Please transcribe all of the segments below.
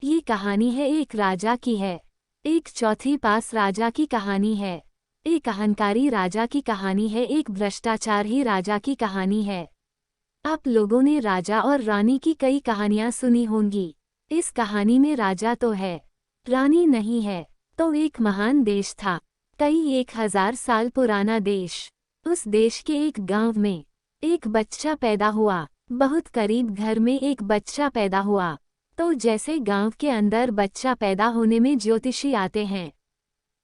ये कहानी है एक राजा की है। एक चौथी पास राजा की कहानी है। एक अहंकारी राजा की कहानी है। एक भ्रष्टाचार ही राजा की कहानी है। आप लोगों ने राजा और रानी की कई कहानियां सुनी होंगी। इस कहानी में राजा तो है, रानी नहीं है। तो एक महान देश था, कई 1000 साल पुराना देश। उस देश के एक गांव में एक बच्चा पैदा हुआ। बहुत करीब घर में एक बच्चा पैदा हुआ। तो जैसे गांव के अंदर बच्चा पैदा होने में ज्योतिषी आते हैं,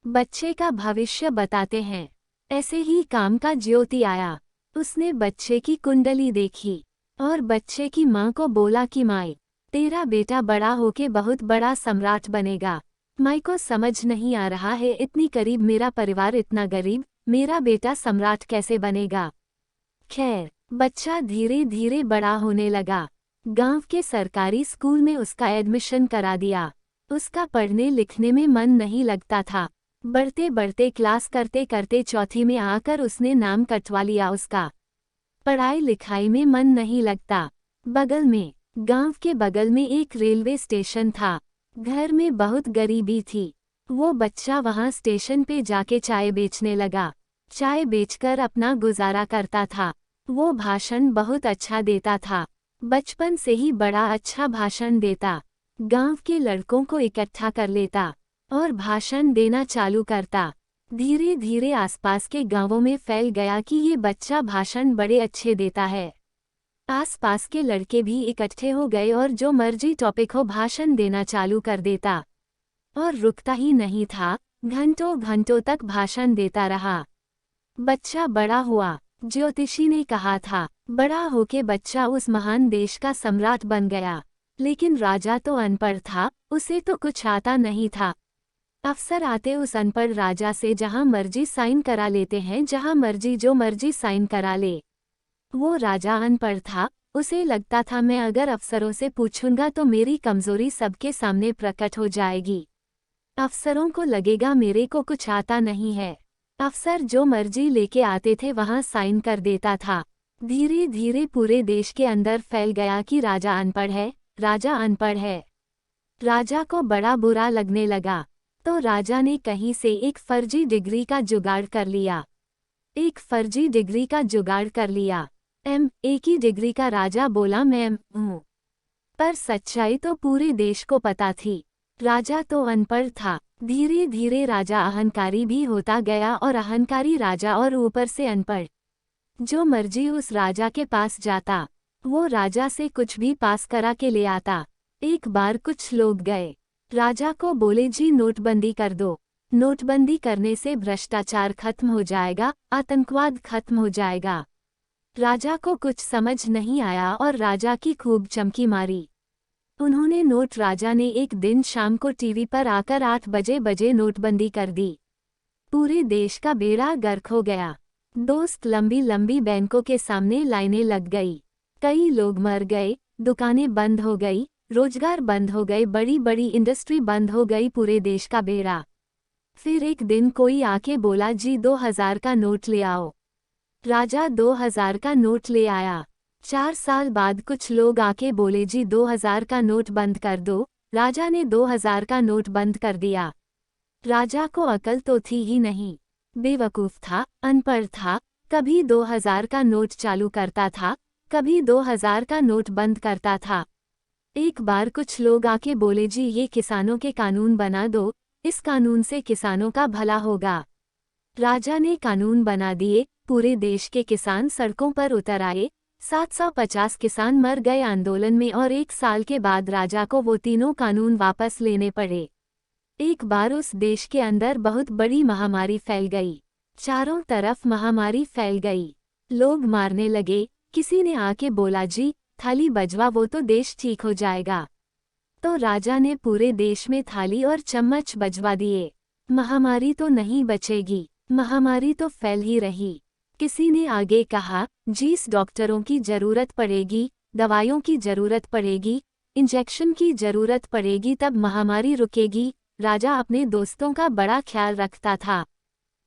बच्चे का भविष्य बताते हैं, ऐसे ही काम का ज्योति आया। उसने बच्चे की कुंडली देखी और बच्चे की माँ को बोला कि माई, तेरा बेटा बड़ा होके बहुत बड़ा सम्राट बनेगा। माई को समझ नहीं आ रहा है, इतनी करीब मेरा परिवार इतना गरीब, मेरा बेटा सम्राट कैसे बनेगा। खैर, बच्चा धीरे धीरे बड़ा होने लगा। गांव के सरकारी स्कूल में उसका एडमिशन करा दिया। उसका पढ़ने लिखने में मन नहीं लगता था। बढ़ते बढ़ते क्लास करते करते चौथी में आकर उसने नाम कटवा लिया उसका। पढ़ाई लिखाई में मन नहीं लगता। गांव के बगल में एक रेलवे स्टेशन था। घर में बहुत गरीबी थी। वो बच्चा वहां स्टेशन पे जाके चाय बेचने लगा। चाय बेचकर अपना गुजारा करता था। वो भाषण बहुत अच्छा देता था, बचपन से ही बड़ा अच्छा भाषण देता। गांव के लड़कों को इकट्ठा कर लेता और भाषण देना चालू करता। धीरे धीरे आसपास के गांवों में फैल गया कि ये बच्चा भाषण बड़े अच्छे देता है। आसपास के लड़के भी इकट्ठे हो गए और जो मर्जी टॉपिक हो भाषण देना चालू कर देता। और रुकता ही नहीं था, घंटों घंटों तक भाषण देता रहा। बच्चा बड़ा हुआ। ज्योतिषी ने कहा था, बड़ा होके बच्चा उस महान देश का सम्राट बन गया। लेकिन राजा तो अनपढ़ था, उसे तो कुछ आता नहीं था। अफसर आते उस अनपढ़ राजा से जहां मर्जी साइन करा लेते हैं, जहां मर्जी जो मर्जी साइन करा ले। वो राजा अनपढ़ था, उसे लगता था मैं अगर अफसरों से पूछूंगा तो मेरी कमजोरी सबके सामने प्रकट हो जाएगी। अफसरों को लगेगा मेरे को कुछ आता नहीं है। अफसर जो मर्जी लेके आते थे वहां साइन कर देता था। धीरे धीरे पूरे देश के अंदर फैल गया कि राजा अनपढ़ है, राजा अनपढ़ है। राजा को बड़ा बुरा लगने लगा। तो राजा ने कहीं से एक फर्जी डिग्री का जुगाड़ कर लिया। एक फर्जी डिग्री का जुगाड़ कर लिया। एक ही डिग्री का राजा बोला मैं हूँ। पर सच्चाई तो पूरे देश को पता थी, राजा तो अनपढ़ था। धीरे धीरे राजा अहंकारी भी होता गया और अहंकारी राजा और ऊपर से अनपढ़। जो मर्जी उस राजा के पास जाता, वो राजा से कुछ भी पास करा के ले आता। एक बार कुछ लोग गए, राजा को बोले जी नोटबंदी कर दो। नोटबंदी करने से भ्रष्टाचार खत्म हो जाएगा, आतंकवाद खत्म हो जाएगा। राजा को कुछ समझ नहीं आया और राजा की खूब चमकी मारी। उन्होंने राजा ने एक दिन शाम को टीवी पर आकर 8 बजे नोटबंदी कर दी। पूरे देश का बेड़ा गर्क हो गया। दोस्त लंबी लंबी बैंकों के सामने लाइनें लग गई। कई लोग मर गए, दुकानें बंद हो गई, रोजगार बंद हो गए, बड़ी बड़ी इंडस्ट्री बंद हो गई, पूरे देश का बेड़ा। फिर एक दिन कोई आके बोला जी 2000 का नोट ले आओ। राजा 2000 का नोट ले आया। 4 साल बाद कुछ लोग आके बोले जी 2000 का नोट बंद कर दो। राजा ने 2000 का नोट बंद कर दिया। राजा को अकल तो थी ही नहीं, बेवकूफ था, अनपढ़ था। कभी 2000 का नोट चालू करता था, कभी 2000 का नोट बंद करता था। एक बार कुछ लोग आके बोले जी ये किसानों के कानून बना दो, इस कानून से किसानों का भला होगा। राजा ने कानून बना दिए, पूरे देश के किसान सड़कों पर उतर आए। 750 किसान मर गए आंदोलन में और 1 साल के बाद राजा को वो तीनों कानून वापस लेने पड़े। एक बार उस देश के अंदर बहुत बड़ी महामारी फैल गई। चारों तरफ महामारी फैल गई, लोग मारने लगे। किसी ने आके बोला जी थाली बजवा, वो तो देश ठीक हो जाएगा। तो राजा ने पूरे देश में थाली और चम्मच बजवा दिए। महामारी तो नहीं बचेगी, महामारी तो फैल ही रही। किसी ने आगे कहा जी डॉक्टरों की जरूरत पड़ेगी, दवाइयों की जरूरत पड़ेगी, इंजेक्शन की जरूरत पड़ेगी, तब महामारी रुकेगी। राजा अपने दोस्तों का बड़ा ख्याल रखता था।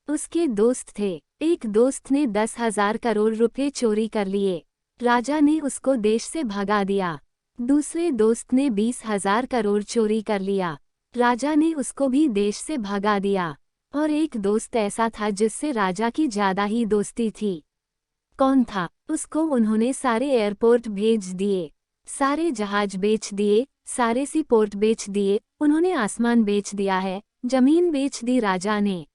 उसके दोस्त थे। एक दोस्त ने 10,000 करोड़ रुपए चोरी कर लिए। राजा ने उसको देश से भगा दिया। दूसरे दोस्त ने 20,000 करोड़ चोरी कर लिया। राजा ने उसको भी देश से भगा दिया। और एक दोस्त ऐसा था जिससे राजा की ज्यादा ही दोस्ती थी। कौन था? उसको उन्होंने सारे एयरपोर्ट भेज दिए, सारे जहाज बेच दिए, सारे सी पोर्ट बेच दिए, उन्होंने आसमान बेच दिया है, जमीन बेच दी राजा ने,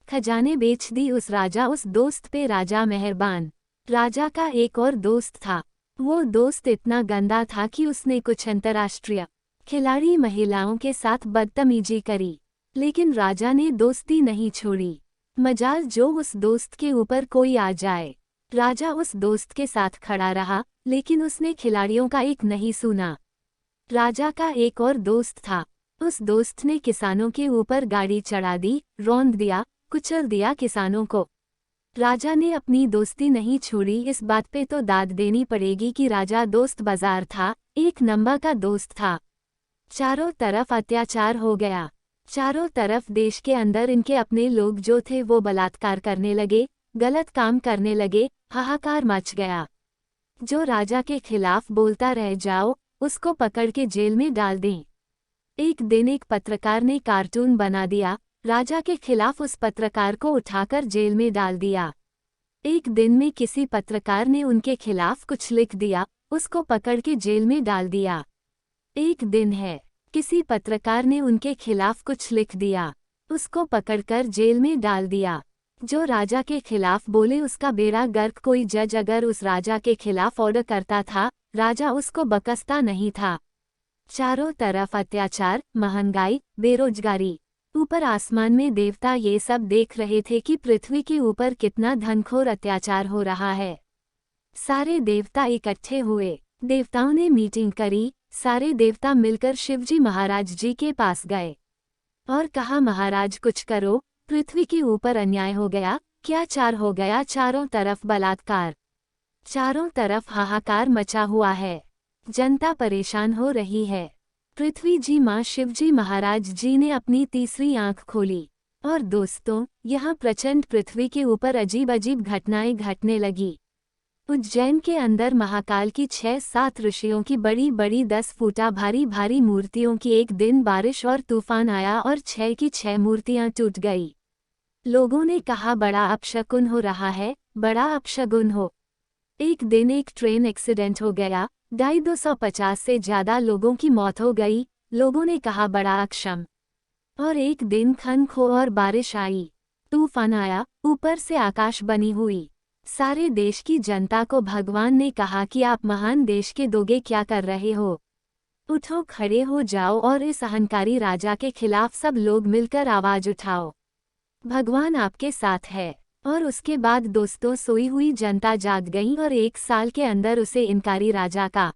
खजाने बेच दी उस राजा। उस दोस्त पे राजा मेहरबान। राजा का एक और दोस्त था। वो दोस्त इतना गंदा था कि उसने कुछ अंतर्राष्ट्रीय खिलाड़ी महिलाओं के साथ बदतमीजी करी, लेकिन राजा ने दोस्ती नहीं छोड़ी। मजाल जो उस दोस्त के ऊपर कोई आ जाए। राजा उस दोस्त के साथ खड़ा रहा, लेकिन उसने खिलाड़ियों का एक नहीं सुना। राजा का एक और दोस्त था। उस दोस्त ने किसानों के ऊपर गाड़ी चढ़ा दी, रौंद दिया, कुचल दिया किसानों को। राजा ने अपनी दोस्ती नहीं छोड़ी। इस बात पे तो दाद देनी पड़ेगी कि राजा दोस्त बाजार था, एक नंबर का दोस्त था। चारों तरफ अत्याचार हो गया। चारों तरफ देश के अंदर इनके अपने लोग जो थे वो बलात्कार करने लगे, गलत काम करने लगे, हाहाकार मच गया। जो राजा के खिलाफ बोलता रह जाओ, उसको पकड़ के जेल में डाल दें। एक दिन एक पत्रकार ने कार्टून बना दिया, राजा के खिलाफ उस पत्रकार को उठाकर जेल में डाल दिया। एक दिन में किसी पत्रकार ने उनके खिलाफ कुछ लिख दिया, उसको पकड़ के जेल में डाल दिया। एक दिन है, किसी पत्रकार ने उनके खिलाफ कुछ लिख दिया, उसको पकड़कर जेल में डाल दिया। जो राजा के खिलाफ बोले उसका बेड़ा गर्क। कोई जज अगर उस राजा के खिलाफ ऑर्डर करता था, राजा उसको बकसता नहीं था। चारों तरफ अत्याचार, महंगाई, बेरोजगारी। ऊपर आसमान में देवता ये सब देख रहे थे कि पृथ्वी के ऊपर कितना धनखोर अत्याचार हो रहा है। सारे देवता इकट्ठे हुए, देवताओं ने मीटिंग करी। सारे देवता मिलकर शिवजी महाराज जी के पास गए और कहा, महाराज कुछ करो, पृथ्वी के ऊपर अन्याय हो गया, अत्याचार हो गया, चारों तरफ बलात्कार, चारों तरफ हाहाकार मचा हुआ है, जनता परेशान हो रही है। पृथ्वी जी माँ शिवजी महाराज जी ने अपनी तीसरी आंख खोली और दोस्तों, यहाँ प्रचंड पृथ्वी के ऊपर अजीब अजीब घटनाएं घटने लगी। उज्जैन के अंदर महाकाल की 6-7 ऋषियों की बड़ी बड़ी 10 फुटा भारी भारी मूर्तियों की एक दिन बारिश और तूफान आया और 6 की 6 मूर्तियां टूट गई। लोगों ने कहा बड़ा अपशकुन हो रहा है, बड़ा अपशगुन हो। एक दिन एक ट्रेन एक्सीडेंट हो गया, 250 से ज्यादा लोगों की मौत हो गई। लोगों ने कहा बड़ा अक्षम। और एक दिन खन खो और बारिश आई, तूफान आया, ऊपर से आकाश बनी हुई। सारे देश की जनता को भगवान ने कहा कि आप महान देश के दोगे क्या कर रहे हो, उठो खड़े हो जाओ और इस अहंकारी राजा के खिलाफ सब लोग मिलकर आवाज उठाओ, भगवान आपके साथ है। और उसके बाद दोस्तों सोई हुई जनता जाग गई और 1 साल के अंदर उसे इनकारी राजा का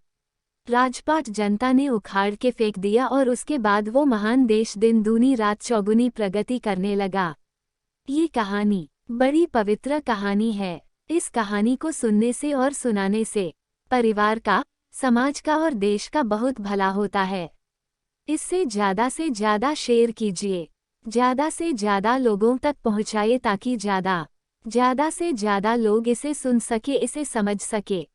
राजपाट जनता ने उखाड़ के फेंक दिया और उसके बाद वो महान देश दिन दूनी रात चौगुनी प्रगति करने लगा। ये कहानी बड़ी पवित्र कहानी है। इस कहानी को सुनने से और सुनाने से परिवार का, समाज का और देश का बहुत भला होता है। इससे ज्यादा शेयर कीजिए, ज्यादा से ज्यादा लोगों तक पहुंचाइए ताकि ज्यादा से ज्यादा लोग इसे सुन सके, इसे समझ सके।